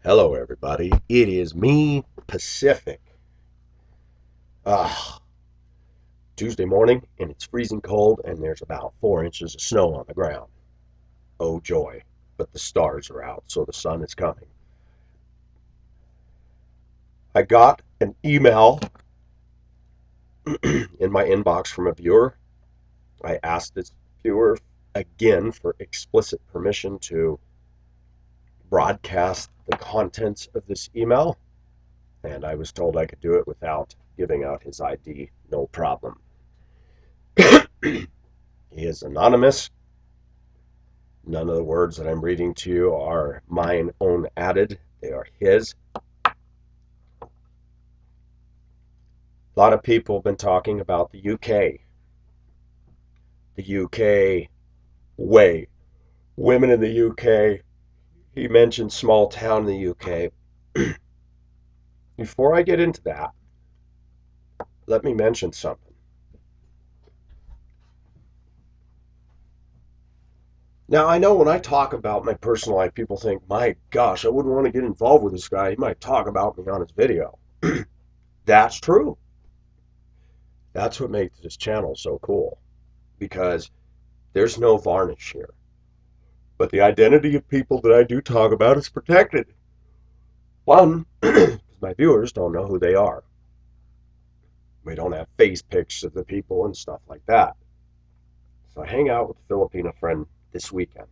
Hello, everybody. It is me, Pacific. Ah, Tuesday morning, and it's freezing cold, and there's about 4 inches of snow on the ground. Oh, joy. But the stars are out, so the sun is coming. I got an email in my inbox from a viewer. I asked this viewer again for explicit permission to broadcast the contents of this email, and I was told I could do it without giving out his ID. No problem. He is anonymous. None of the words that I'm reading to you are mine own added. They are his. A lot of people have been talking about the UK. The UK way. Women in the UK. He mentioned small town in the UK. Before I get into that, let me mention something. Now, I know when I talk about my personal life, people think, my gosh, I wouldn't want to get involved with this guy. He might talk about me on his video. That's true. That's what makes this channel so cool, because there's no varnish here. But the identity of people that I do talk about is protected. One, because my viewers don't know who they are. We don't have face pics of the people and stuff like that. So I hang out with a Filipina friend this weekend.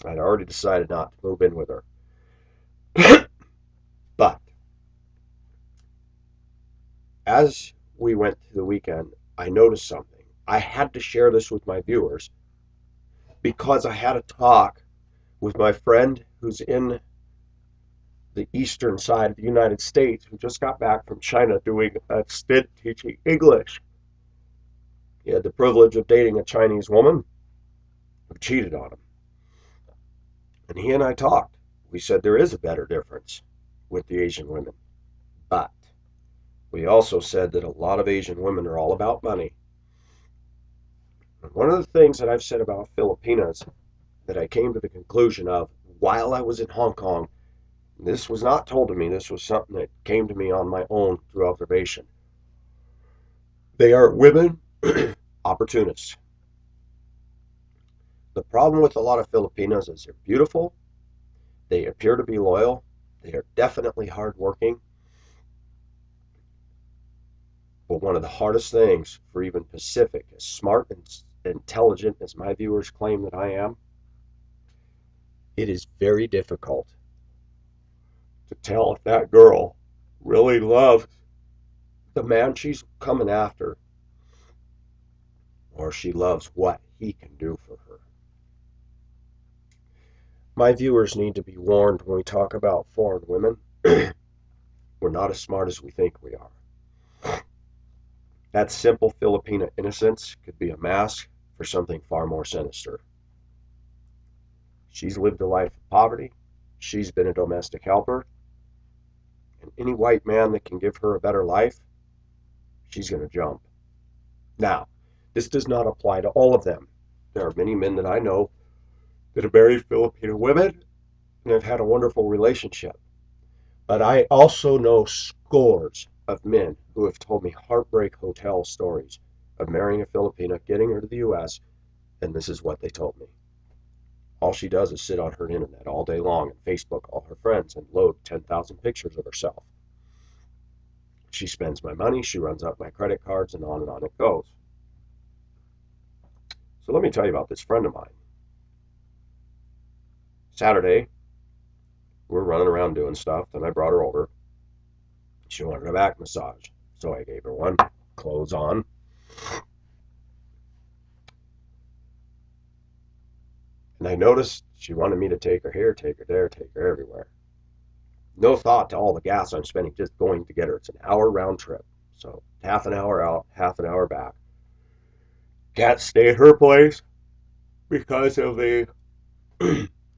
I'd already decided not to move in with her. But as we went through the weekend, I noticed something. I had to share this with my viewers because I had a talk with my friend who's in the eastern side of the United States, who just got back from China doing a stint teaching English. He had the privilege of dating a Chinese woman who cheated on him. And he and I talked. We said there is a better difference with the Asian women. But we also said that a lot of Asian women are all about money. And one of the things that I've said about Filipinas that I came to the conclusion of while I was in Hong Kong, this was not told to me, this was something that came to me on my own through observation. They are women opportunists. The problem with a lot of Filipinos is they're beautiful, they appear to be loyal, they are definitely hardworking. But one of the hardest things for even Pacific, as smart and intelligent as my viewers claim that I am, it is very difficult to tell if that girl really loves the man she's coming after, or she loves what he can do for her. My viewers need to be warned when we talk about foreign women. We're not as smart as we think we are. That simple Filipina innocence could be a mask for something far more sinister. She's lived a life of poverty. She's been a domestic helper. And any white man that can give her a better life, she's going to jump. Now, this does not apply to all of them. There are many men that I know that have married Filipino women and have had a wonderful relationship. But I also know scores of men who have told me heartbreak hotel stories of marrying a Filipina, getting her to the U.S., and this is what they told me. All she does is sit on her internet all day long and Facebook all her friends and load 10,000 pictures of herself. She spends my money, she runs up my credit cards, and on it goes. So let me tell you about this friend of mine. Saturday, we're running around doing stuff, and I brought her over. She wanted a back massage, so I gave her one, clothes on. And I noticed she wanted me to take her here, take her there, take her everywhere. No thought to all the gas I'm spending just going to get her. It's an hour round trip. So half an hour out, half an hour back. Can't stay at her place because of the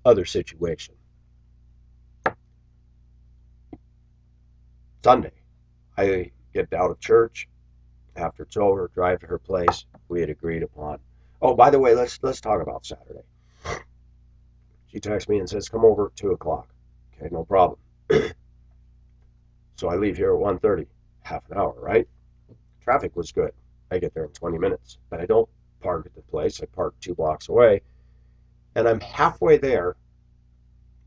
other situation. Sunday, I get out of church. After it's over, drive to her place. We had agreed upon. Oh, by the way, let's talk about Saturday. She texts me and says, "Come over at 2 o'clock." Okay, no problem. So I leave here at 1:30, half an hour, right? Traffic was good. I get there in 20 minutes, but I don't park at the place. I park 2 blocks away, and I'm halfway there,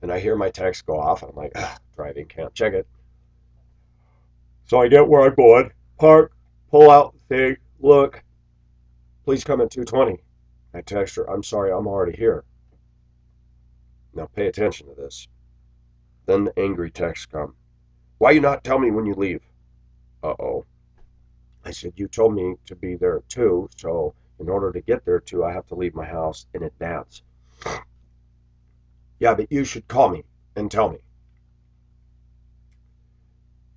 and I hear my text go off, and I'm like, driving, can't check it. So I get where I'm going, park, pull out the thing, look, please come at 2:20. I text her, I'm sorry, I'm already here. Now pay attention to this. Then the angry texts come. Why you not tell me when you leave? Uh-oh. I said, you told me to be there at 2, so in order to get there at 2, I have to leave my house in advance. Yeah, but you should call me and tell me.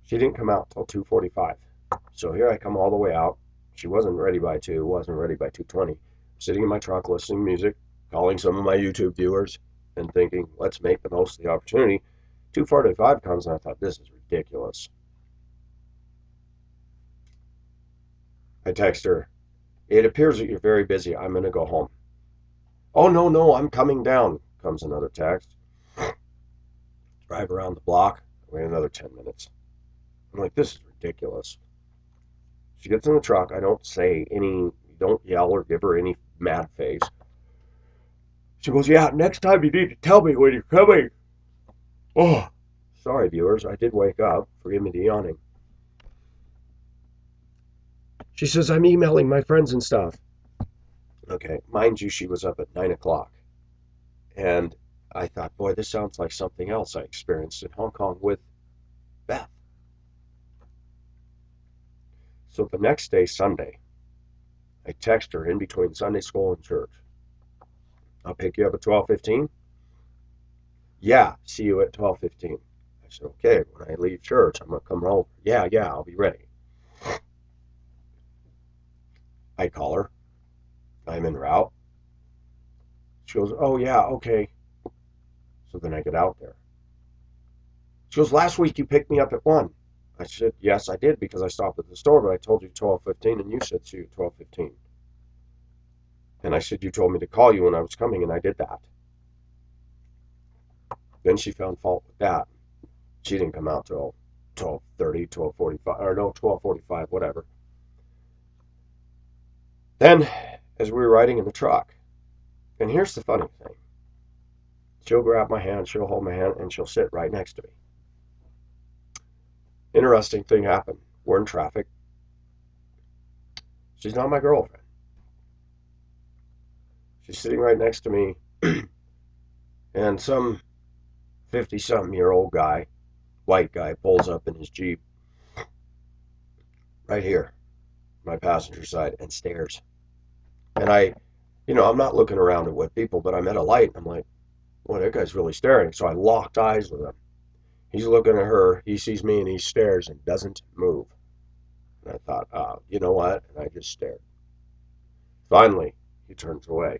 She didn't come out till 2:45. So here I come all the way out. She wasn't ready by 2, wasn't ready by 2:20. Sitting in my truck listening to music, calling some of my YouTube viewers, and thinking, let's make the most of the opportunity. 2:45 comes, and I thought, this is ridiculous. I text her, it appears that you're very busy. I'm going to go home. Oh, no, no, I'm coming down, comes another text. Drive around the block, wait another 10 minutes. I'm like, this is ridiculous. She gets in the truck. I don't say any, don't yell or give her any mad face. She goes, yeah, next time you need to tell me when you're coming. Oh, sorry, viewers. I did wake up. Forgive me the yawning. She says, I'm emailing my friends and stuff. Okay, mind you, she was up at 9 o'clock. And I thought, boy, this sounds like something else I experienced in Hong Kong with Beth. So the next day, Sunday, I text her in between Sunday school and church. I'll pick you up at 12:15. Yeah, see you at 12:15. I said, okay, when I leave church, I'm going to come over. Yeah, I'll be ready. I call her. I'm en route. She goes, oh, yeah, okay. So then I get out there. She goes, last week you picked me up at 1. I said, yes, I did because I stopped at the store, but I told you 12:15 and you said see you at 12:15. And I said, you told me to call you when I was coming, and I did that. Then she found fault with that. She didn't come out till 12:30, 12:45, or no, 12:45, whatever. Then, as we were riding in the truck, and here's the funny thing, she'll grab my hand, she'll hold my hand, and she'll sit right next to me. Interesting thing happened. We're in traffic. She's not my girlfriend. She's sitting right next to me, and some 50-something-year-old guy, white guy, pulls up in his Jeep right here, my passenger side, and stares. And I'm not looking around at what people, but I'm at a light. I'm like, well, that guy's really staring. So I locked eyes with him. He's looking at her. He sees me and he stares and doesn't move. And I thought, you know what? And I just stared. Finally, he turns away.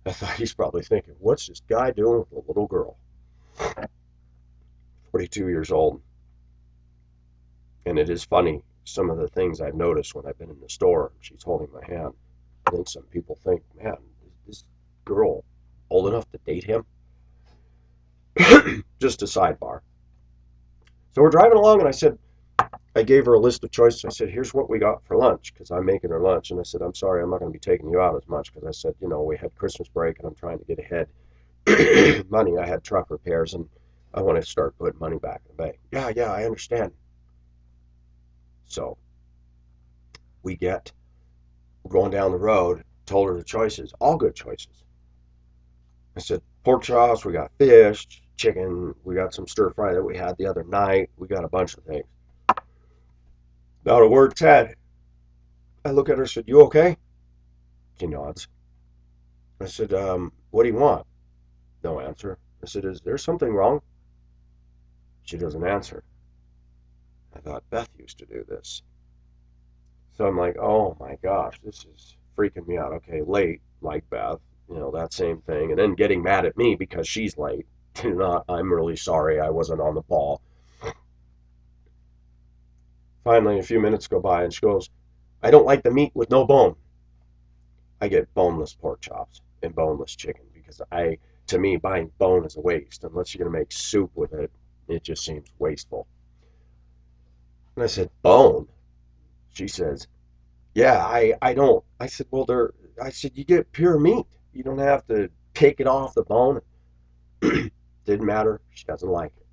I thought he's probably thinking, what's this guy doing with a little girl? 42 years old. And it is funny, some of the things I've noticed when I've been in the store. She's holding my hand. I think some people think, man, is this girl old enough to date him? Just a sidebar. So we're driving along, and I gave her a list of choices. I said, here's what we got for lunch, because I'm making her lunch. And I said, I'm sorry, I'm not going to be taking you out as much, because I said, we had Christmas break, and I'm trying to get ahead money. I had truck repairs, and I want to start putting money back in the bank. Yeah, I understand. So we're going down the road, told her the choices, all good choices. I said, pork chops, we got fish, chicken, we got some stir fry that we had the other night. We got a bunch of things. Not a word said. I look at her and said, you okay? She nods. I said, what do you want? No answer. I said, is there something wrong? She doesn't answer. I thought, Beth used to do this. So I'm like, oh my gosh, this is freaking me out. Okay, late, like Beth, that same thing. And then getting mad at me because she's late. I'm really sorry I wasn't on the ball. Finally, a few minutes go by and she goes, I don't like the meat with no bone. I get boneless pork chops and boneless chicken because to me, buying bone is a waste unless you're going to make soup with it. It just seems wasteful. And I said, bone? She says, yeah, I don't. I said, well, I said, you get pure meat. You don't have to take it off the bone. Didn't matter. She doesn't like it.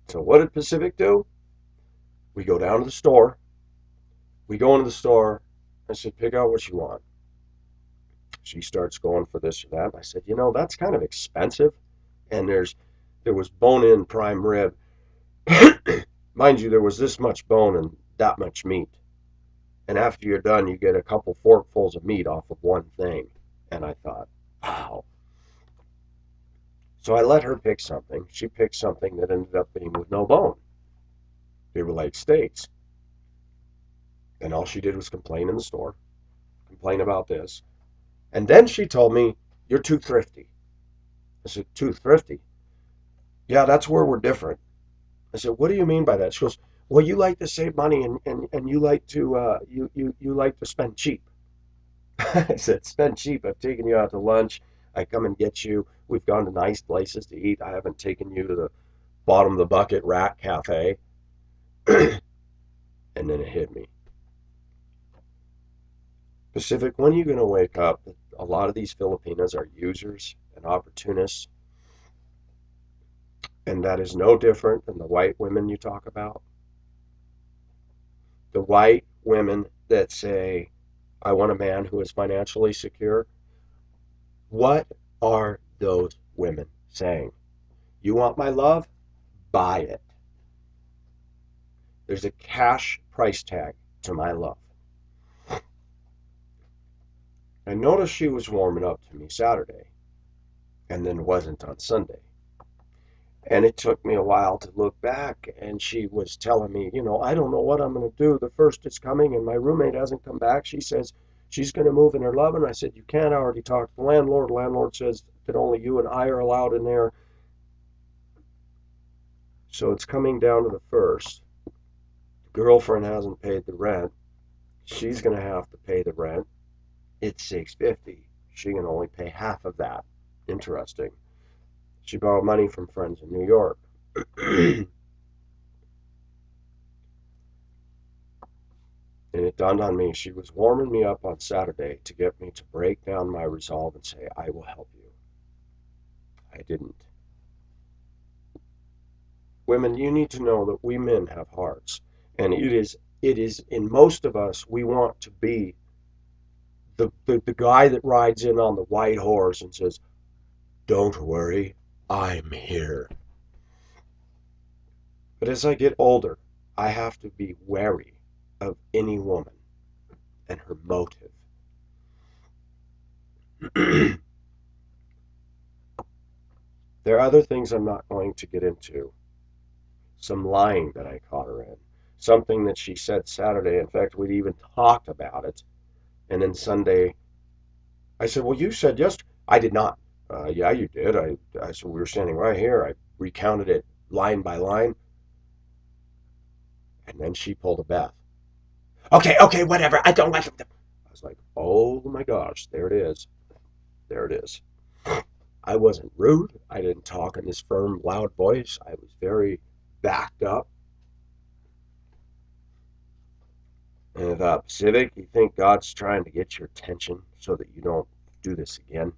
So what did Pacific do? We go down to the store. We go into the store. I said, pick out what you want. She starts going for this or that. I said, that's kind of expensive. And there was bone-in prime rib. Mind you, there was this much bone and that much meat. And after you're done, you get a couple forkfuls of meat off of one thing. And I thought, wow. So I let her pick something. She picked something that ended up being with no bone. They were like steaks. And all she did was complain in the store, complain about this. And then she told me, you're too thrifty. I said, too thrifty? Yeah, that's where we're different. I said, what do you mean by that? She goes, well, you like to save money and you like to you like to spend cheap. I said, spend cheap. I've taken you out to lunch. I come and get you. We've gone to nice places to eat. I haven't taken you to the bottom of the bucket rat cafe. And then it hit me. Pacific, when are you going to wake up that a lot of these Filipinas are users and opportunists? And that is no different than the white women you talk about. The white women that say, I want a man who is financially secure. What are those women saying? You want my love? Buy it. There's a cash price tag to my love. I noticed she was warming up to me Saturday and then wasn't on Sunday. And it took me a while to look back, and she was telling me, I don't know what I'm going to do. The first is coming, and my roommate hasn't come back. She says she's going to move in her love, and I said, you can't. I already talked to the landlord. The landlord says that only you and I are allowed in there. So it's coming down to the first. The girlfriend hasn't paid the rent. She's going to have to pay the rent. It's $650. She can only pay half of that. Interesting. She borrowed money from friends in New York. And it dawned on me, she was warming me up on Saturday to get me to break down my resolve and say, I will help you. I didn't. Women, you need to know that we men have hearts. And it is in most of us, we want to be the guy that rides in on the white horse and says, don't worry, I'm here. But as I get older, I have to be wary of any woman and her motive. There are other things I'm not going to get into. Some lying that I caught her in. Something that she said Saturday. In fact, we'd even talked about it. And then Sunday, I said, well, you said yesterday. I did not. Yeah, you did. I said, we were standing right here. I recounted it line by line. And then she pulled a Beth. Okay, whatever. I don't like them. I was like, oh my gosh, there it is. There it is. I wasn't rude. I didn't talk in this firm, loud voice. I was very backed up. And I thought, Pacific, you think God's trying to get your attention so that you don't do this again?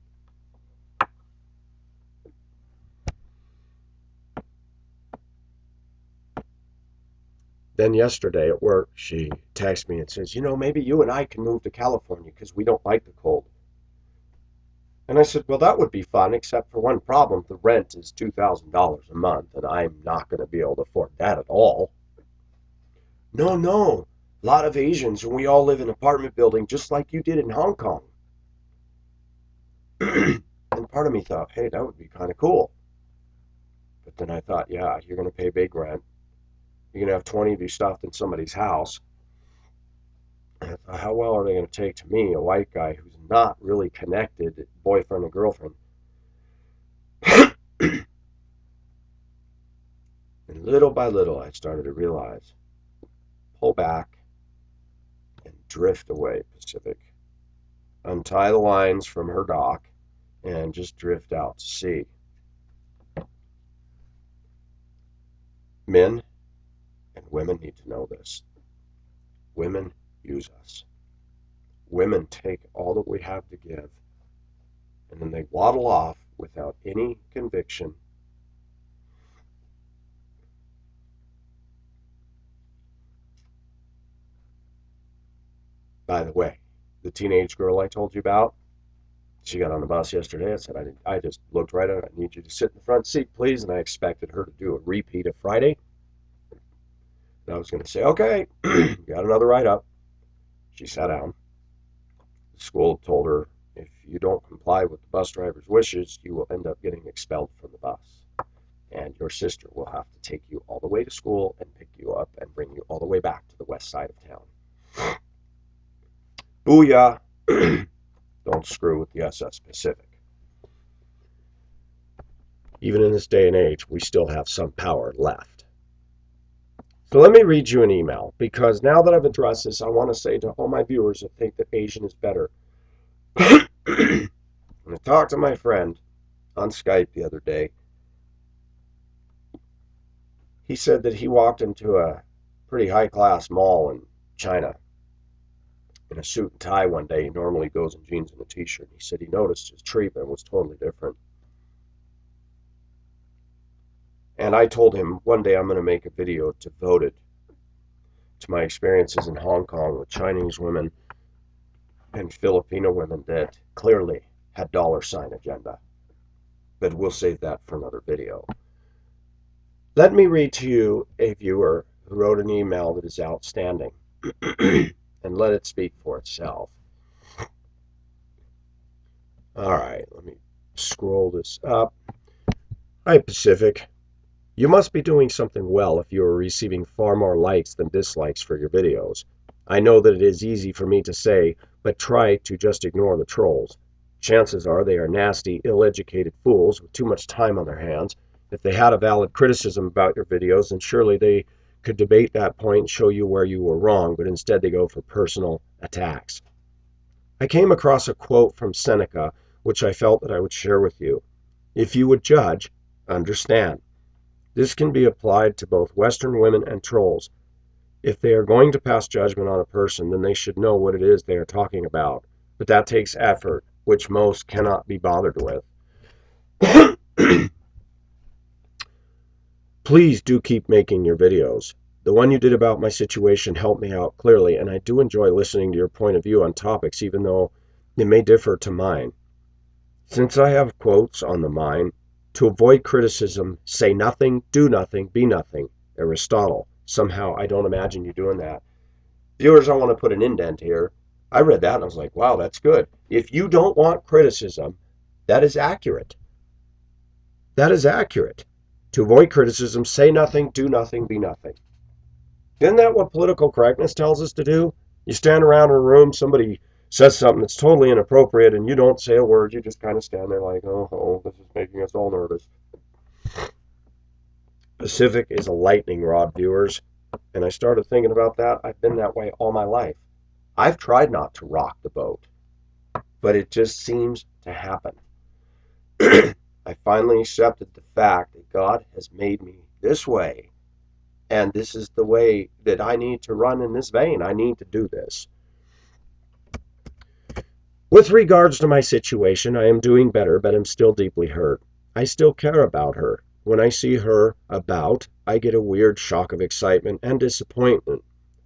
Then yesterday at work, she texts me and says, maybe you and I can move to California because we don't like the cold. And I said, well, that would be fun, except for one problem. The rent is $2,000 a month, and I'm not going to be able to afford that at all. No. A lot of Asians, and we all live in an apartment building just like you did in Hong Kong. And part of me thought, hey, that would be kind of cool. But then I thought, yeah, you're going to pay big rent. You're going to have 20 of you stuffed in somebody's house. And I thought, how well are they going to take to me, a white guy who's not really connected, boyfriend and girlfriend? And little by little, I started to realize, pull back and drift away, Pacific. Untie the lines from her dock and just drift out to sea. Men and women need to know this. Women use us. Women take all that we have to give, and then they waddle off without any conviction. By the way, the teenage girl I told you about, she got on the bus yesterday. I said, I just looked right at her. I need you to sit in the front seat, please. And I expected her to do a repeat of Friday. And I was going to say, okay, got another ride up. She sat down. The school told her, if you don't comply with the bus driver's wishes, you will end up getting expelled from the bus. And your sister will have to take you all the way to school and pick you up and bring you all the way back to the west side of town. Booyah! Don't screw with the SS Pacific. Even in this day and age, we still have some power left. So let me read you an email, because now that I've addressed this, I want to say to all my viewers that think that Asian is better. When I talked to my friend on Skype the other day, he said that he walked into a pretty high-class mall in China in a suit and tie one day. He normally goes in jeans and a t-shirt. He said he noticed his treatment was totally different. And I told him one day I'm going to make a video devoted to my experiences in Hong Kong with Chinese women and Filipino women that clearly had dollar sign agenda. But we'll save that for another video. Let me read to you a viewer who wrote an email that is outstanding and let it speak for itself. All right, let me scroll this up. Hi, Pacific. You must be doing something well if you are receiving far more likes than dislikes for your videos. I know that it is easy for me to say, but try to just ignore the trolls. Chances are they are nasty, ill-educated fools with too much time on their hands. If they had a valid criticism about your videos, then surely they could debate that point and show you where you were wrong, but instead they go for personal attacks. I came across a quote from Seneca, which I felt that I would share with you. If you would judge, understand. This can be applied to both Western women and trolls. If they are going to pass judgment on a person, then they should know what it is they are talking about. But that takes effort, which most cannot be bothered with. Please do keep making your videos. The one you did about my situation helped me out clearly, and I do enjoy listening to your point of view on topics, even though it may differ to mine. Since I have quotes on the mine, to avoid criticism, say nothing, do nothing, be nothing. Aristotle. Somehow I don't imagine you doing that. Viewers, I want to put an indent here. I read that and I was like, wow, that's good. If you don't want criticism, that is accurate. That is accurate. To avoid criticism, say nothing, do nothing, be nothing. Isn't that what political correctness tells us to do? You stand around in a room, somebody says something that's totally inappropriate, and you don't say a word. You just kind of stand there like, oh, this is making us all nervous. Pacific is a lightning rod, viewers, and I started thinking about that. I've been that way all my life. I've tried not to rock the boat, but it just seems to happen. I finally accepted the fact that God has made me this way, and this is the way that I need to run in this vein. I need to do this. With regards to my situation, I am doing better, but I'm still deeply hurt. I still care about her. When I see her about, I get a weird shock of excitement and disappointment.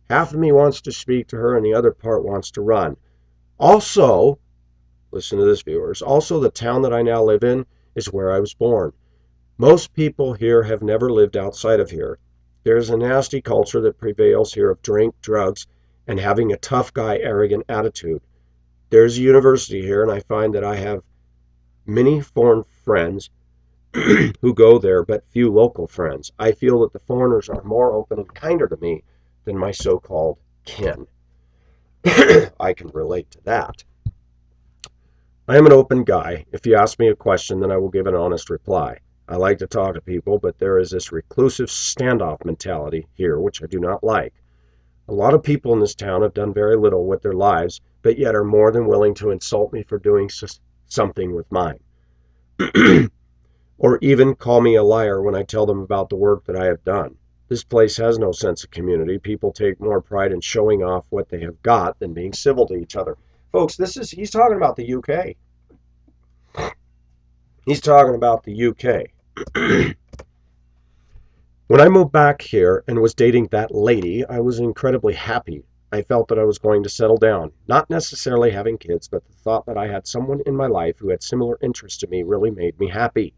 Half of me wants to speak to her and the other part wants to run. Also, listen to this, viewers, also the town that I now live in is where I was born. Most people here have never lived outside of here. There is a nasty culture that prevails here of drink, drugs, and having a tough guy, arrogant attitude. There's a university here, and I find that I have many foreign friends who go there, but few local friends. I feel that the foreigners are more open and kinder to me than my so-called kin. I can relate to that. I am an open guy. If you ask me a question, then I will give an honest reply. I like to talk to people, but there is this reclusive standoff mentality here, which I do not like. A lot of people in this town have done very little with their lives, but yet are more than willing to insult me for doing something with mine. Or even call me a liar when I tell them about the work that I have done. This place has no sense of community. People take more pride in showing off what they have got than being civil to each other. Folks, he's talking about the UK. He's talking about the UK. When I moved back here and was dating that lady, I was incredibly happy. I felt that I was going to settle down, not necessarily having kids, but the thought that I had someone in my life who had similar interests to me really made me happy.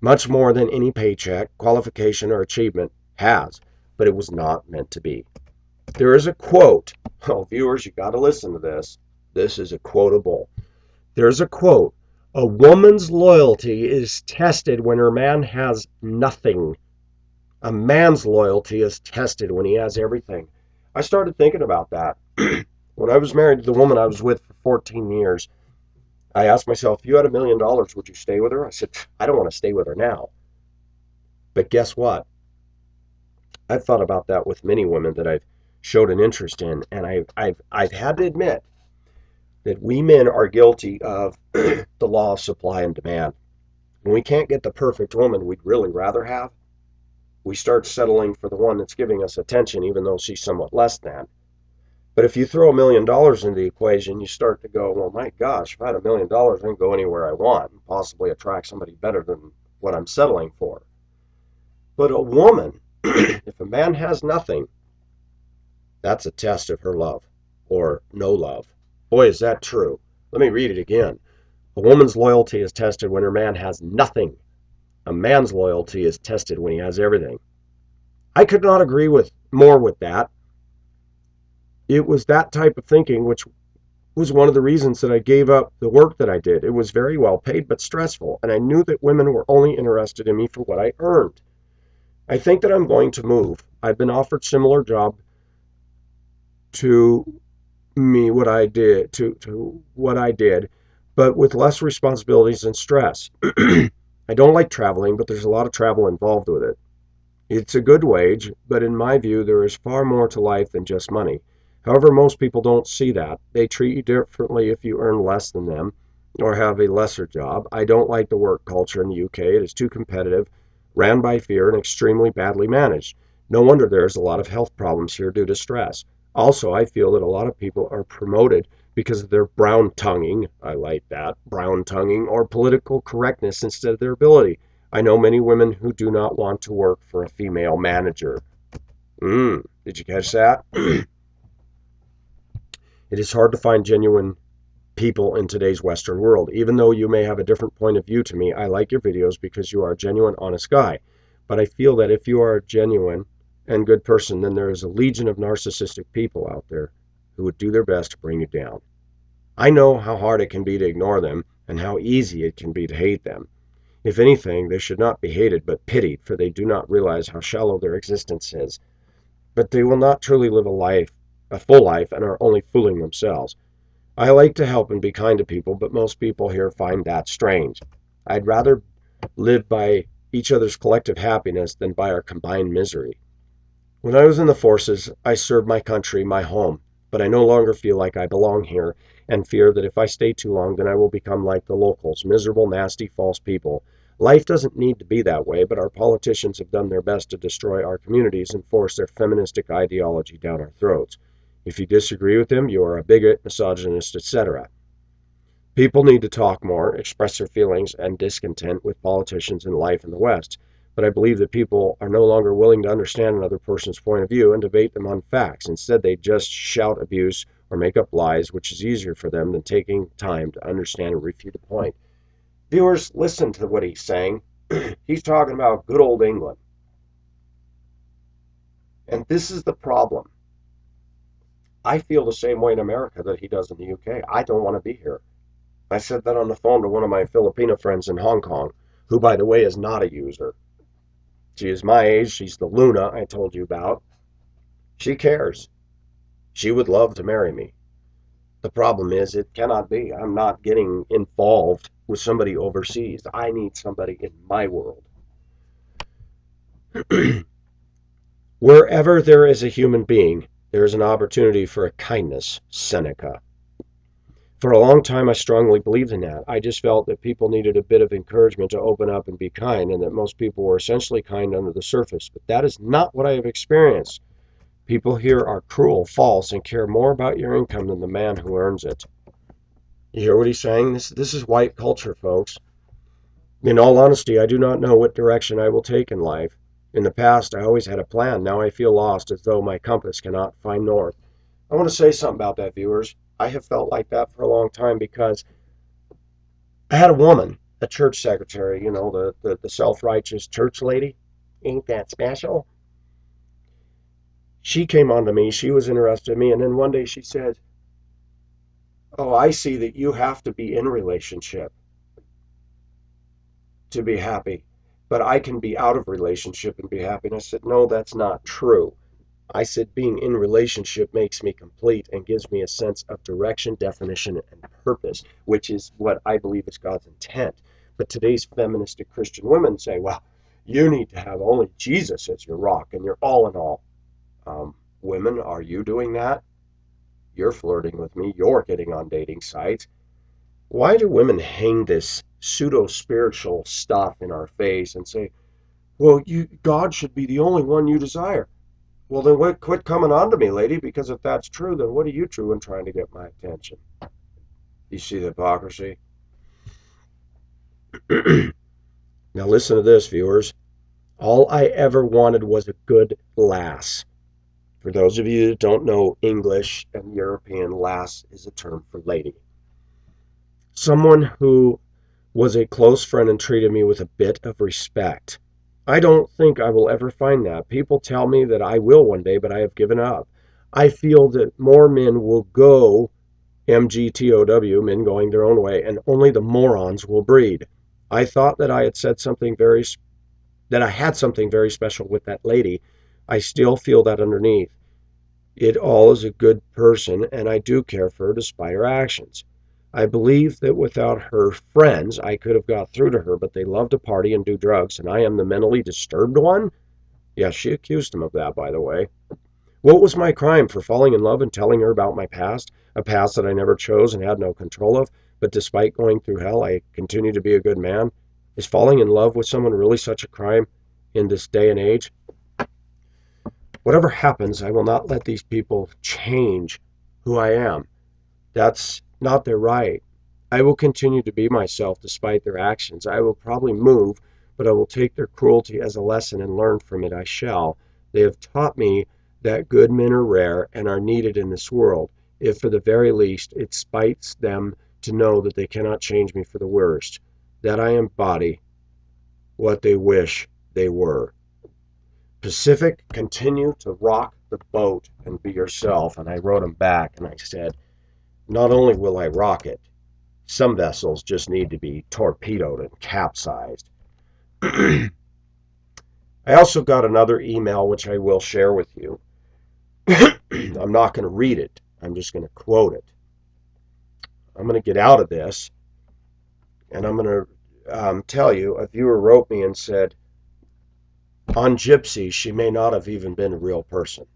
Much more than any paycheck, qualification, or achievement has, but it was not meant to be. There is a quote. Oh, viewers, you got to listen to this. This is a quotable. There's a quote. A woman's loyalty is tested when her man has nothing. A man's loyalty is tested when he has everything. I started thinking about that. When I was married to the woman I was with for 14 years, I asked myself, if you had $1 million, would you stay with her? I said, I don't want to stay with her now. But guess what? I've thought about that with many women that I've showed an interest in, and I've had to admit that we men are guilty of the law of supply and demand. When we can't get the perfect woman we'd really rather have, we start settling for the one that's giving us attention, even though she's somewhat less than. But if you throw $1 million into the equation, you start to go, well, my gosh, if I had $1 million, I can go anywhere I want and possibly attract somebody better than what I'm settling for. But a woman, if a man has nothing, that's a test of her love or no love. Boy, is that true. Let me read it again. A woman's loyalty is tested when her man has nothing. A man's loyalty is tested when he has everything. I could not agree more with that. It was that type of thinking which was one of the reasons that I gave up the work that I did. It was very well paid but stressful, and I knew that women were only interested in me for what I earned. I think that I'm going to move. I've been offered similar job to what I did, but with less responsibilities and stress. I don't like traveling, but there's a lot of travel involved with it. It's a good wage, but in my view, there is far more to life than just money. However, most people don't see that. They treat you differently if you earn less than them or have a lesser job. I don't like the work culture in the UK. It is too competitive, ran by fear, and extremely badly managed. No wonder there's a lot of health problems here due to stress. Also, I feel that a lot of people are promoted because of their brown-tonguing, I like that, brown-tonguing, or political correctness instead of their ability. I know many women who do not want to work for a female manager. Did you catch that? It is hard to find genuine people in today's Western world. Even though you may have a different point of view to me, I like your videos because you are a genuine, honest guy. But I feel that if you are a genuine and good person, then there is a legion of narcissistic people out there who would do their best to bring you down. I know how hard it can be to ignore them and how easy it can be to hate them. If anything, they should not be hated but pitied, for they do not realize how shallow their existence is. But they will not truly live a full life, and are only fooling themselves. I like to help and be kind to people, but most people here find that strange. I'd rather live by each other's collective happiness than by our combined misery. When I was in the forces, I served my country, my home, but I no longer feel like I belong here and fear that if I stay too long, then I will become like the locals, miserable, nasty, false people. Life doesn't need to be that way, but our politicians have done their best to destroy our communities and force their feministic ideology down our throats. If you disagree with them, you are a bigot, misogynist, etc. People need to talk more, express their feelings and discontent with politicians and life in the West. But I believe that people are no longer willing to understand another person's point of view and debate them on facts. Instead, they just shout abuse or make up lies, which is easier for them than taking time to understand and refute a point. Viewers, listen to what he's saying. He's talking about good old England. And this is the problem. I feel the same way in America that he does in the UK. I don't want to be here. I said that on the phone to one of my Filipino friends in Hong Kong, who, by the way, is not a user. She is my age. She's the Luna I told you about. She cares. She would love to marry me. The problem is it cannot be. I'm not getting involved with somebody overseas. I need somebody in my world. Wherever there is a human being, there is an opportunity for a kindness, Seneca. For a long time, I strongly believed in that. I just felt that people needed a bit of encouragement to open up and be kind, and that most people were essentially kind under the surface. But that is not what I have experienced. People here are cruel, false, and care more about your income than the man who earns it. You hear what he's saying? This is white culture, folks. In all honesty, I do not know what direction I will take in life. In the past, I always had a plan. Now I feel lost, as though my compass cannot find north. I want to say something about that, viewers. I have felt like that for a long time because I had a woman, a church secretary, the self-righteous church lady. Ain't that special? She came on to me. She was interested in me. And then one day she said, "Oh, I see that you have to be in a relationship to be happy, but I can be out of relationship and be happy." And I said, "No, that's not true." I said, "Being in relationship makes me complete and gives me a sense of direction, definition, and purpose, which is what I believe is God's intent." But today's feministic Christian women say, "Well, you need to have only Jesus as your rock and your all in all." Women, are you doing that? You're flirting with me. You're getting on dating sites. Why do women hang this pseudo-spiritual stuff in our face and say, "Well, God should be the only one you desire"? Well, then quit coming on to me, lady, because if that's true, then what are you doing trying to get my attention? You see the hypocrisy? Now listen to this, viewers. All I ever wanted was a good lass. For those of you that don't know English and European, lass is a term for lady. Someone who was a close friend and treated me with a bit of respect. I don't think I will ever find that. People tell me that I will one day, but I have given up. I feel that more men will go MGTOW, men going their own way, and only the morons will breed. I thought that I had something very special with that lady. I still feel that underneath it all is a good person, and I do care for her despite her actions. I believe that without her friends, I could have got through to her, but they love to party and do drugs, and I am the mentally disturbed one? Yeah, she accused him of that, by the way. What was my crime for falling in love and telling her about my past? A past that I never chose and had no control of, but despite going through hell, I continue to be a good man? Is falling in love with someone really such a crime in this day and age? Whatever happens, I will not let these people change who I am. That's not their right. I will continue to be myself despite their actions. I will probably move, but I will take their cruelty as a lesson and learn from it. I shall. They have taught me that good men are rare and are needed in this world, if for the very least it spites them to know that they cannot change me for the worst, that I embody what they wish they were. Pacific, continue to rock the boat and be yourself. And I wrote him back and I said, not only will I rock it, some vessels just need to be torpedoed and capsized. I also got another email which I will share with you. I'm not going to read it. I'm just going to quote it. I'm going to get out of this and I'm going to tell you, a viewer wrote me and said, on Gypsy, she may not have even been a real person.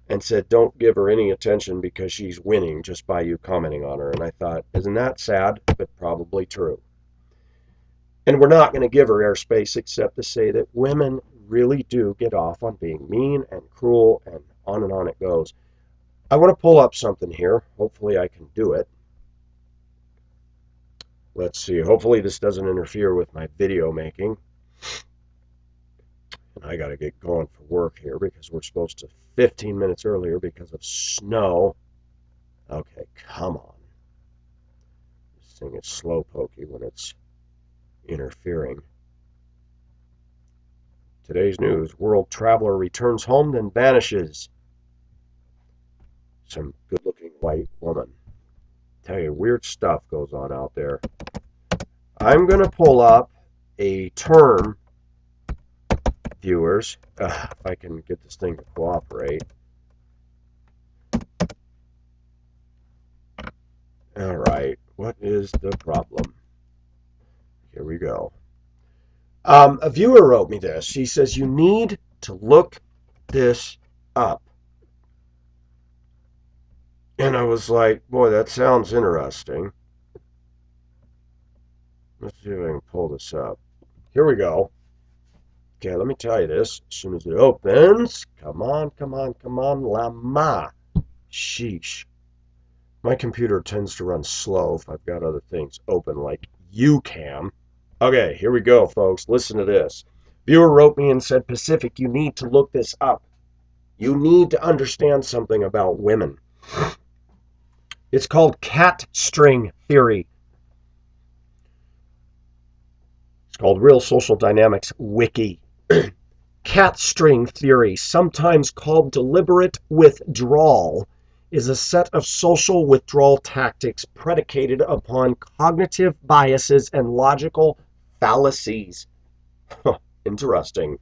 And said, don't give her any attention because she's winning just by you commenting on her. And I thought, isn't that sad? But probably true. And we're not going to give her airspace except to say that women really do get off on being mean and cruel, and on it goes. I want to pull up something here. Hopefully I can do it. Let's see. Hopefully this doesn't interfere with my video making. And I got to get going for work here because we're supposed to 15 minutes earlier because of snow. Okay, come on. This thing is slow pokey when it's interfering. Today's news: world traveler returns home then vanishes. Some good-looking white woman. Tell you, weird stuff goes on out there. I'm going to pull up a term, viewers, if I can get this thing to cooperate. All right, what is the problem? Here we go. A viewer wrote me this. She says, you need to look this up. And I was like, boy, that sounds interesting. Let's see if I can pull this up. Here we go. Okay, let me tell you this. As soon as it opens, come on, come on, come on, Lama. Sheesh. My computer tends to run slow if I've got other things open like UCam. Okay, here we go, folks. Listen to this. Viewer wrote me and said, Pacific, you need to look this up. You need to understand something about women. It's called cat string theory. It's called Real Social Dynamics Wiki. Cat string theory, sometimes called deliberate withdrawal, is a set of social withdrawal tactics predicated upon cognitive biases and logical fallacies. Interesting.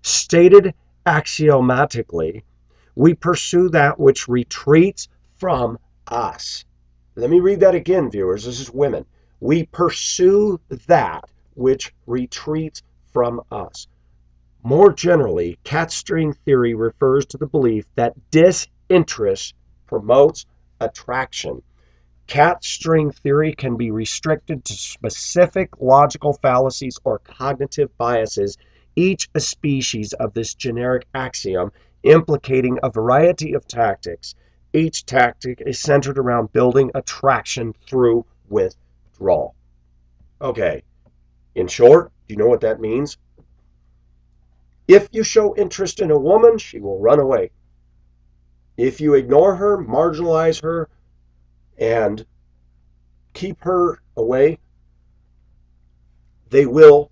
Stated axiomatically, we pursue that which retreats from us. Let me read that again, viewers. This is women. We pursue that which retreats from us. More generally, cat string theory refers to the belief that disinterest promotes attraction. Cat string theory can be restricted to specific logical fallacies or cognitive biases, each a species of this generic axiom, implicating a variety of tactics. Each tactic is centered around building attraction through withdrawal. Okay, in short, do you know what that means? If you show interest in a woman, she will run away. If you ignore her, marginalize her, and keep her away, they will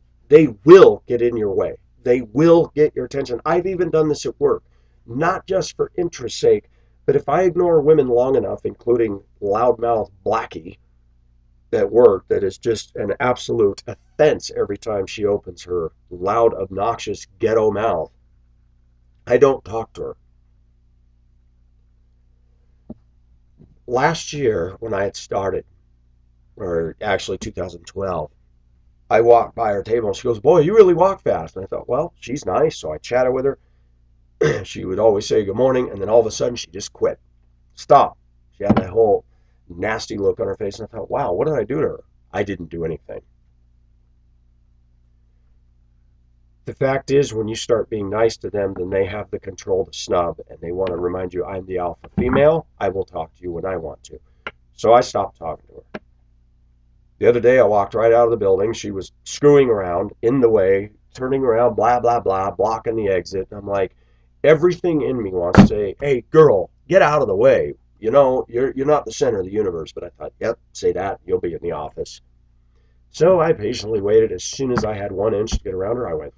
get in your way. They will get your attention. I've even done this at work, not just for interest's sake, but if I ignore women long enough, including loudmouth Blackie at work, that is just an absolute offense every time she opens her loud, obnoxious ghetto mouth, I don't talk to her. Last year, when I had started, or actually 2012, I walked by her table and she goes, boy, you really walk fast. And I thought, well, she's nice. So I chatted with her. She would always say good morning. And then all of a sudden she just quit. Stop. She had that whole nasty look on her face. And I thought, wow, what did I do to her? I didn't do anything. The fact is, when you start being nice to them, then they have the control to snub. And they want to remind you, I'm the alpha female. I will talk to you when I want to. So I stopped talking to her. The other day, I walked right out of the building. She was screwing around in the way, turning around, blah, blah, blah, blocking the exit. I'm like, everything in me wants to say, hey, girl, get out of the way. You know, you're not the center of the universe. But I thought, yep, say that. You'll be in the office. So I patiently waited. As soon as I had 1 inch to get around her, I went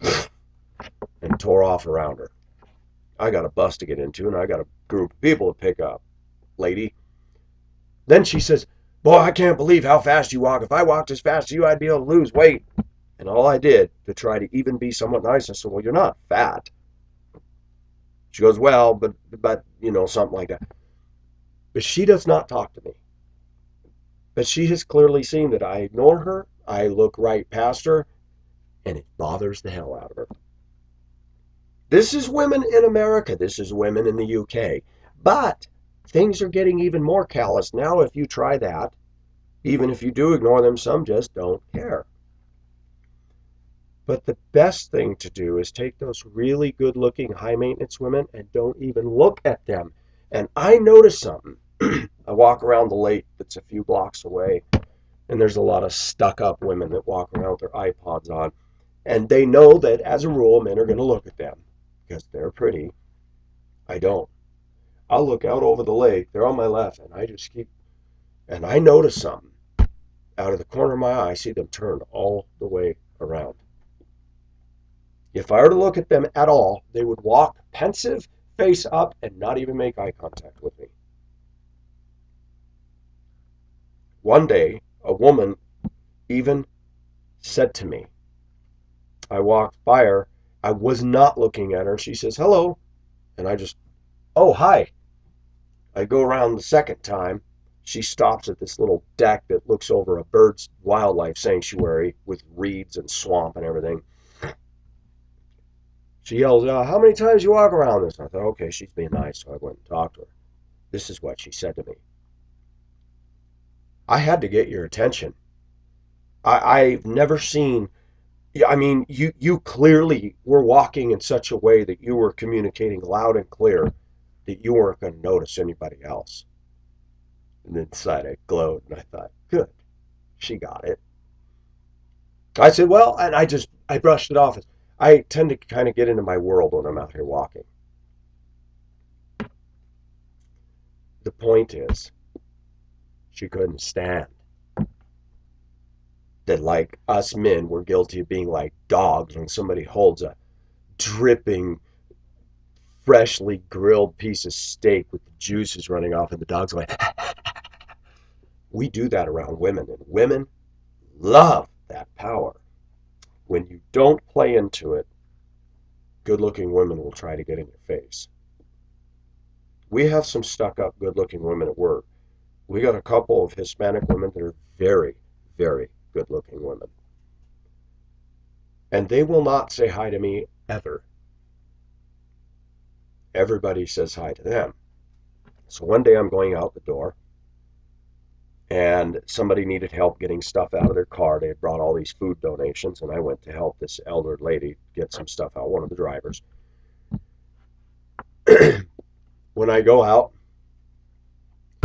and tore off around her. I got a bus to get into, and I got a group of people to pick up, lady. Then she says, boy, I can't believe how fast you walk. If I walked as fast as you, I'd be able to lose weight. And all I did to try to even be somewhat nice, I said, well, you're not fat. She goes, well, but, you know, something like that. But she does not talk to me. But she has clearly seen that I ignore her. I look right past her, and it bothers the hell out of her. This is women in America. This is women in the UK. But things are getting even more callous now if you try that. Even if you do ignore them, some just don't care. But the best thing to do is take those really good looking, high maintenance women and don't even look at them. And I notice something. I walk around the lake that's a few blocks away, and there's a lot of stuck up women that walk around with their iPods on. And they know that as a rule, men are going to look at them because they're pretty. I don't. I'll look out over the lake. They're on my left, and I just keep, and I notice something. Out of the corner of my eye, I see them turn all the way around. If I were to look at them at all, they would walk pensive, face up, and not even make eye contact with me. One day, a woman even said to me, I walked by her, I was not looking at her, and she says, hello, and I just, oh, hi. I go around the second time, she stops at this little deck that looks over a bird's wildlife sanctuary with reeds and swamp and everything. She yells out, how many times you walk around this? I thought, okay, she's being nice, so I went and talked to her. This is what she said to me. I had to get your attention. I've never seen, I mean, you clearly were walking in such a way that you were communicating loud and clear that you weren't going to notice anybody else. And inside I glowed and I thought, good, she got it. I said, well, and I brushed it off. I tend to kind of get into my world when I'm out here walking. The point is, she couldn't stand that, like us men, we're guilty of being like dogs when somebody holds a dripping, freshly grilled piece of steak with the juices running off, and the dog's like, we do that around women, and women love that power. When you don't play into it, good-looking women will try to get in your face. We have some stuck-up, good-looking women at work. We got a couple of Hispanic women that are very, very good-looking women. And they will not say hi to me ever. Everybody says hi to them. So one day I'm going out the door, and somebody needed help getting stuff out of their car. They had brought all these food donations, and I went to help this elder lady get some stuff out, one of the drivers. When I go out,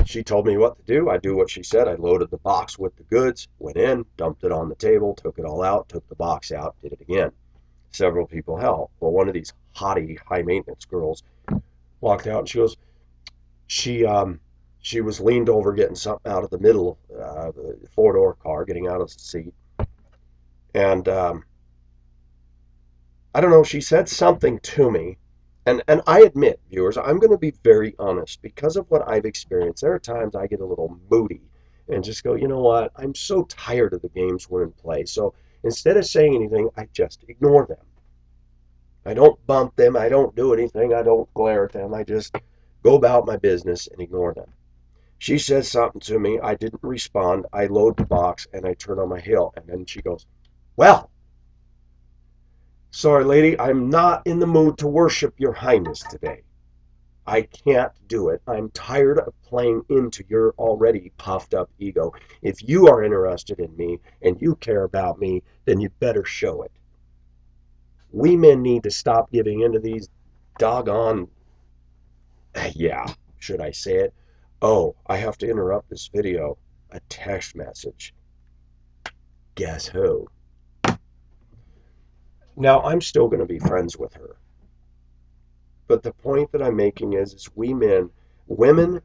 she told me what to do. I do what she said. I loaded the box with the goods, went in, dumped it on the table, took it all out, took the box out, did it again. Several people helped. Well, one of these haughty, high-maintenance girls walked out, and she goes, she was leaned over getting something out of the middle of the four-door car, getting out of the seat. And I don't know, she said something to me. And I admit, viewers, I'm going to be very honest. Because of what I've experienced, there are times I get a little moody and just go, you know what? I'm so tired of the games we're in play. So instead of saying anything, I just ignore them. I don't bump them. I don't do anything. I don't glare at them. I just go about my business and ignore them. She says something to me. I didn't respond. I load the box and I turn on my heel. And then she goes, well, sorry, lady, I'm not in the mood to worship your highness today. I can't do it. I'm tired of playing into your already puffed up ego. If you are interested in me and you care about me, then you better show it. We men need to stop giving into these doggone, yeah, should I say it? Oh, I have to interrupt this video. A text message. Guess who? Now, I'm still going to be friends with her. But the point that I'm making is we men, women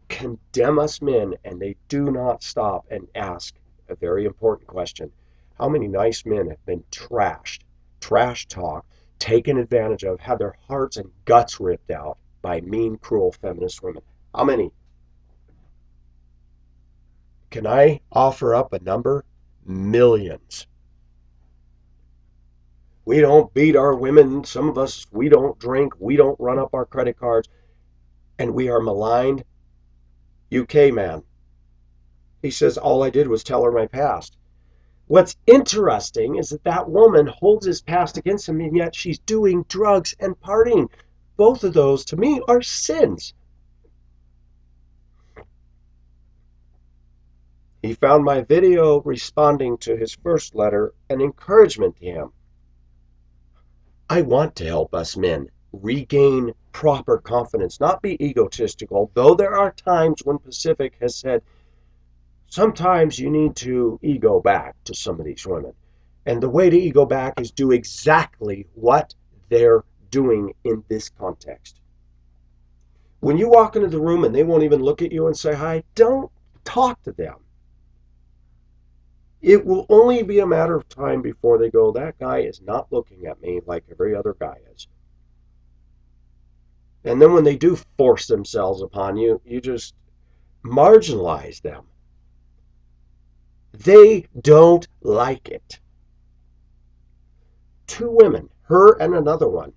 condemn us men, and they do not stop and ask a very important question. How many nice men have been trashed, trash talked, taken advantage of, had their hearts and guts ripped out by mean, cruel feminist women? How many? Can I offer up a number? Millions. We don't beat our women. Some of us, we don't drink. We don't run up our credit cards. And we are maligned. UK man. He says, all I did was tell her my past. What's interesting is that that woman holds his past against him, and yet she's doing drugs and partying. Both of those, to me, are sins. He found my video responding to his first letter an encouragement to him. I want to help us men regain proper confidence, not be egotistical, though there are times when Pacific has said, sometimes you need to ego back to some of these women. And the way to ego back is do exactly what they're doing in this context. When you walk into the room and they won't even look at you and say hi, don't talk to them. It will only be a matter of time before they go, that guy is not looking at me like every other guy is. And then when they do force themselves upon you, you just marginalize them. They don't like it. Two women, her and another one.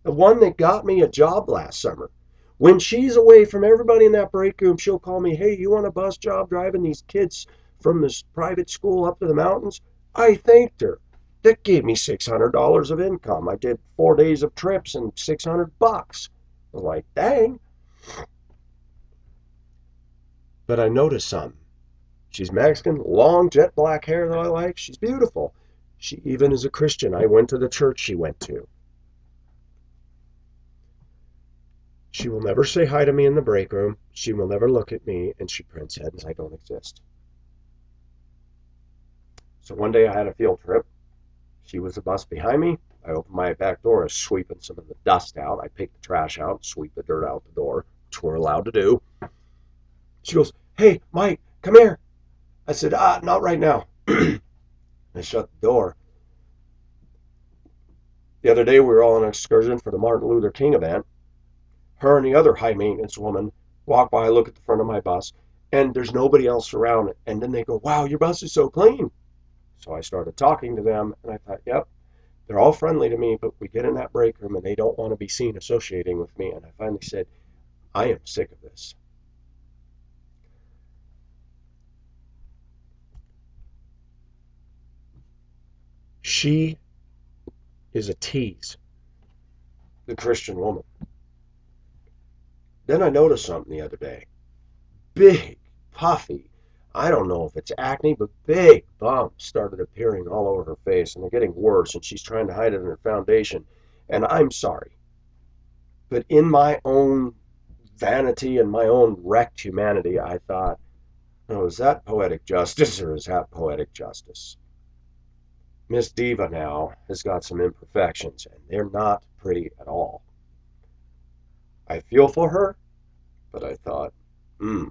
The one that got me a job last summer. When she's away from everybody in that break room, she'll call me, hey, you want a bus job driving these kids from this private school up to the mountains? I thanked her. That gave me $600 of income. I did 4 days of trips and $600. I was like, dang. But I noticed something. She's Mexican, long jet black hair that I like. She's beautiful. She even is a Christian. I went to the church she went to. She will never say hi to me in the break room. She will never look at me, and she pretends I don't exist. So one day I had a field trip. She was the bus behind me. I opened my back door, I was sweeping some of the dust out. I picked the trash out, sweep the dirt out the door, which we're allowed to do. She goes, "Hey, Mike, come here." I said, not right now. I shut the door. The other day we were all on an excursion for the Martin Luther King event. Her and the other high maintenance woman walk by, look at the front of my bus, and there's nobody else around. And then they go, "Wow, your bus is so clean." So I started talking to them, and I thought, yep, they're all friendly to me, but we get in that break room and they don't want to be seen associating with me. And I finally said, I am sick of this. She is a tease, the Christian woman. Then I noticed something the other day. Big, puffy, I don't know if it's acne, but big bumps started appearing all over her face, and they're getting worse, and she's trying to hide it in her foundation. And I'm sorry, but in my own vanity and my own wrecked humanity, I thought, oh, is that poetic justice or is that poetic justice? Miss Diva now has got some imperfections, and they're not pretty at all. I feel for her, but I thought, I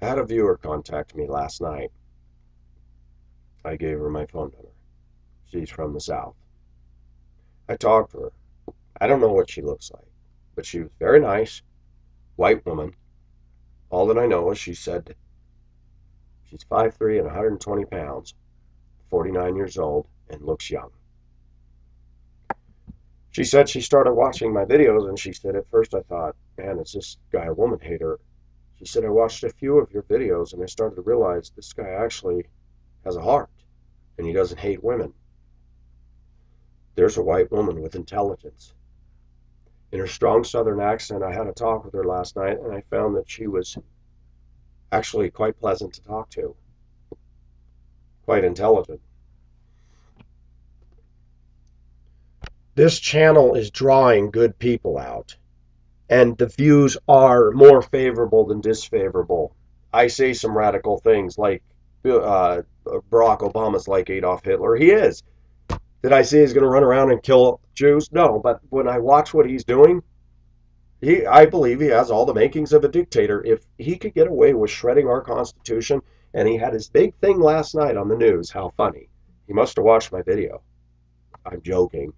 had a viewer contact me last night. I gave her my phone number. She's from the South. I talked to her. I don't know what she looks like, but she was very nice, white woman. All that I know is she said she's 5'3" and 120 pounds, 49 years old, and looks young. She said she started watching my videos, and she said, at first I thought, man, is this guy a woman hater? She said, I watched a few of your videos, and I started to realize this guy actually has a heart, and he doesn't hate women. There's a white woman with intelligence. In her strong southern accent, I had a talk with her last night, and I found that she was actually quite pleasant to talk to, quite intelligent. This channel is drawing good people out, and the views are more favorable than disfavorable. I say some radical things like Barack Obama's like Adolf Hitler. He is. Did I say he's going to run around and kill Jews? No, but when I watch what he's doing, I believe he has all the makings of a dictator. If he could get away with shredding our Constitution, and he had his big thing last night on the news, how funny. He must have watched my video. I'm joking.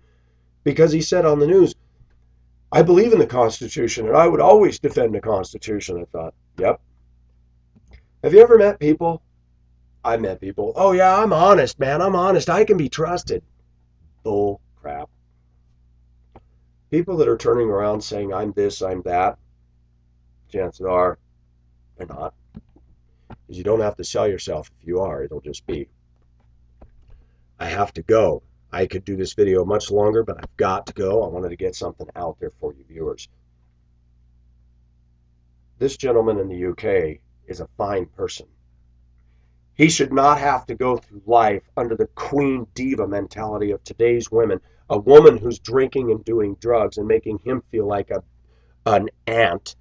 Because he said on the news, I believe in the Constitution, and I would always defend the Constitution. I thought, yep. Have you ever met people? I met people. Oh, yeah, I'm honest, man. I'm honest. I can be trusted. Bull crap. People that are turning around saying, I'm this, I'm that, chances are they're not. Because you don't have to sell yourself. If you are, it'll just be. I have to go. I could do this video much longer, but I've got to go. I wanted to get something out there for you viewers. This gentleman in the UK is a fine person. He should not have to go through life under the queen diva mentality of today's women, a woman who's drinking and doing drugs and making him feel like an ant.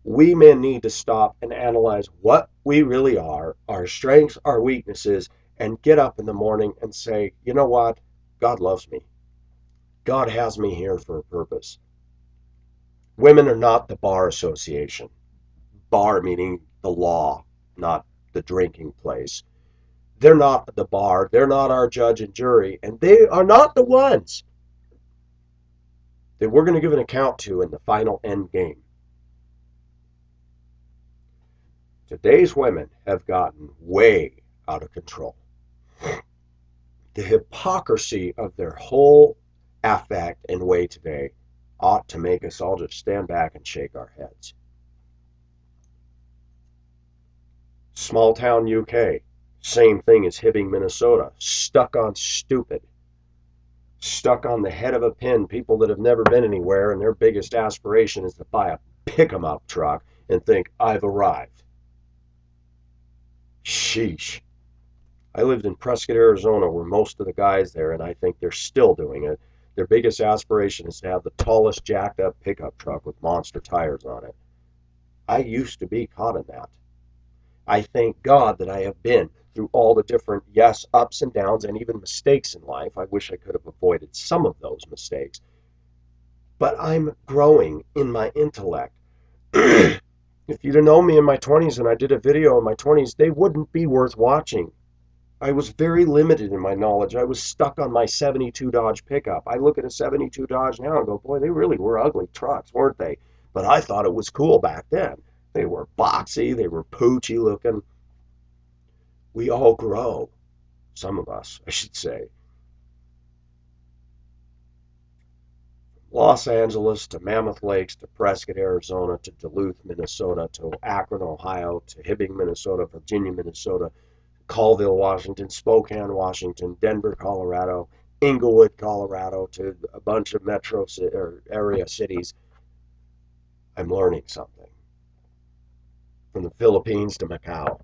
We men need to stop and analyze what we really are, our strengths, our weaknesses, and get up in the morning and say, you know what? God loves me. God has me here for a purpose. Women are not the bar association. Bar meaning the law, not the drinking place. They're not the bar. They're not our judge and jury. And they are not the ones that we're going to give an account to in the final end game. Today's women have gotten way out of control. The hypocrisy of their whole affect and way today ought to make us all just stand back and shake our heads. Small town UK, same thing as Hibbing, Minnesota, stuck on stupid. stuck on the head of a pin, people that have never been anywhere and their biggest aspiration is to buy a pick 'em up truck and think, I've arrived. Sheesh. I lived in Prescott, Arizona, where most of the guys there, and I think they're still doing it, their biggest aspiration is to have the tallest jacked up pickup truck with monster tires on it. I used to be caught in that. I thank God that I have been through all the different, yes, ups and downs and even mistakes in life. I wish I could have avoided some of those mistakes. But I'm growing in my intellect. If you'd have known me in my 20s and I did a video in my 20s, they wouldn't be worth watching. I was very limited in my knowledge. I was stuck on my 72 Dodge pickup. I look at a 72 Dodge now and go, boy, they really were ugly trucks, weren't they? But I thought it was cool back then. They were boxy, they were poochy looking. We all grow. Some of us, I should say. Los Angeles to Mammoth Lakes to Prescott, Arizona to Duluth, Minnesota to Akron, Ohio to Hibbing, Minnesota, Virginia, Minnesota, Colville, Washington, Spokane, Washington, Denver, Colorado, Inglewood, Colorado to a bunch of metro or area cities. I'm learning something. From the Philippines to Macau.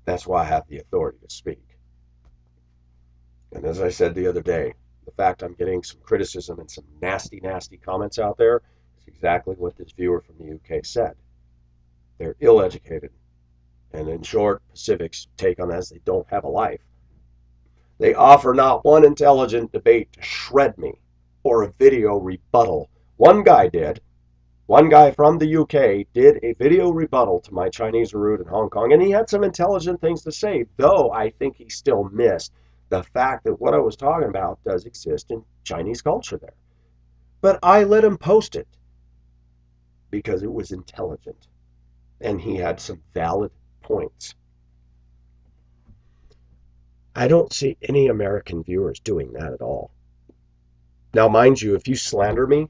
That's why I have the authority to speak. And as I said the other day, the fact I'm getting some criticism and some nasty, nasty comments out there is exactly what this viewer from the UK said. They're ill-educated. And in short, Pacific's take on that is they don't have a life. They offer not one intelligent debate to shred me or a video rebuttal. One guy did. One guy from the UK did a video rebuttal to my Chinese route in Hong Kong, and he had some intelligent things to say, though I think he still missed the fact that what I was talking about does exist in Chinese culture there. But I let him post it because it was intelligent, and he had some valid points. I don't see any American viewers doing that at all. Now, mind you, if you slander me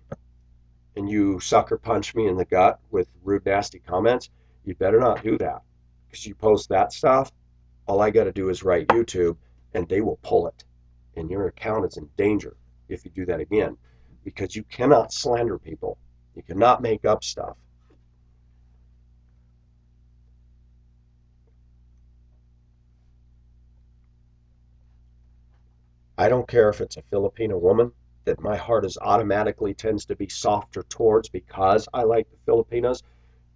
and you sucker punch me in the gut with rude, nasty comments, you better not do that. Because you post that stuff, all I got to do is write YouTube, and they will pull it. And your account is in danger if you do that again. Because you cannot slander people. You cannot make up stuff. I don't care if it's a Filipino woman that my heart is automatically tends to be softer towards because I like the Filipinos.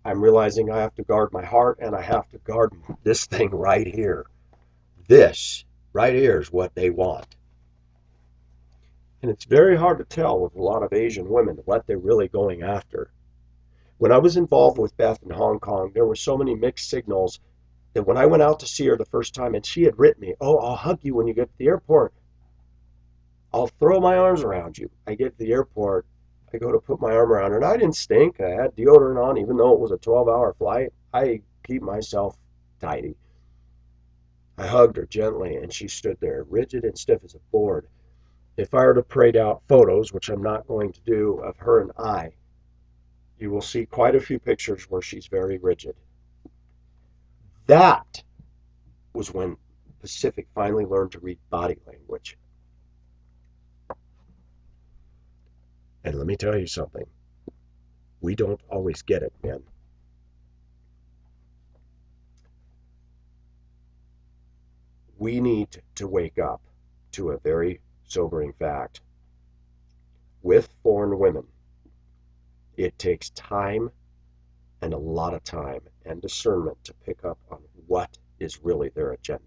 I'm realizing I have to guard my heart and I have to guard this thing right here. This right here is what they want. And it's very hard to tell with a lot of Asian women what they're really going after. When I was involved with Beth in Hong Kong, there were so many mixed signals that when I went out to see her the first time and she had written me, oh, I'll hug you when you get to the airport. I'll throw my arms around you. I get to the airport. I go to put my arm around her, and I didn't stink. I had deodorant on, even though it was a 12-hour flight. I keep myself tidy. I hugged her gently, and she stood there, rigid and stiff as a board. If I were to print out photos, which I'm not going to do, of her and I, you will see quite a few pictures where she's very rigid. That was when Pacific finally learned to read body language. And let me tell you something. We don't always get it, man. We need to wake up to a very sobering fact. With foreign women, it takes time and a lot of time and discernment to pick up on what is really their agenda.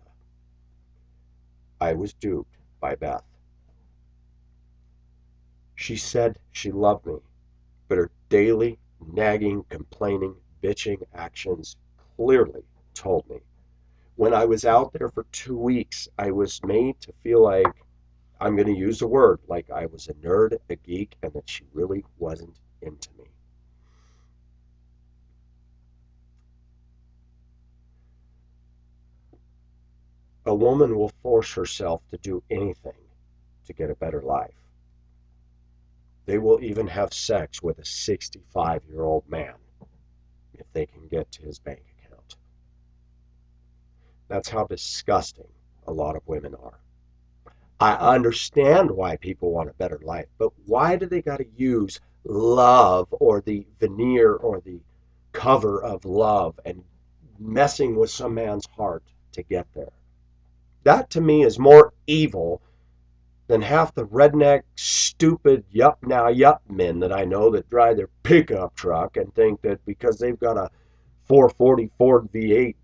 I was duped by Beth. She said she loved me, but her daily nagging, complaining, bitching actions clearly told me. When I was out there for 2 weeks, I was made to feel like, I'm going to use a word, like I was a nerd, a geek, and that she really wasn't into me. A woman will force herself to do anything to get a better life. They will even have sex with a 65-year-old man if they can get to his bank account. That's how disgusting a lot of women are. I understand why people want a better life, but why do they got to use love or the veneer or the cover of love and messing with some man's heart to get there? That to me is more evil than half the redneck, stupid, yup men that I know that drive their pickup truck and think that because they've got a 440 Ford V8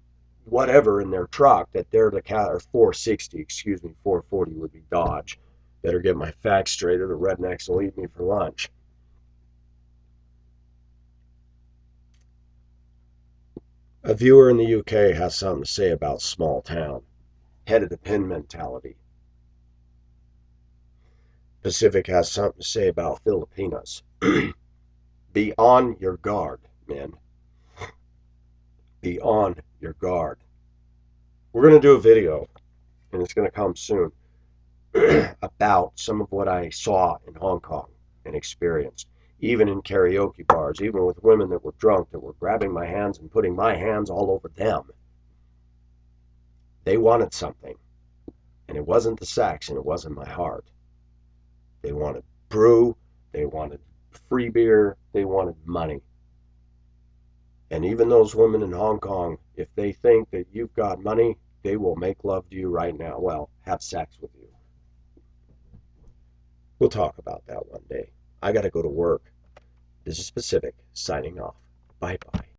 whatever in their truck that they're the cat, or 460, excuse me, 440 would be Dodge. Better get my facts straight or the rednecks will eat me for lunch. A viewer in the UK has something to say about small town, head of the pin mentality. Pacific has something to say about Filipinos. Be on your guard, men. Be on your guard. We're going to do a video, and it's going to come soon, about some of what I saw in Hong Kong and experienced, even in karaoke bars, even with women that were drunk that were grabbing my hands and putting my hands all over them. They wanted something, and it wasn't the sex, and it wasn't my heart. They wanted brew, they wanted free beer, they wanted money. And even those women in Hong Kong, if they think that you've got money, they will make love to you right now. Well, have sex with you. We'll talk about that one day. I got to go to work. This is Pacific signing off. Bye bye.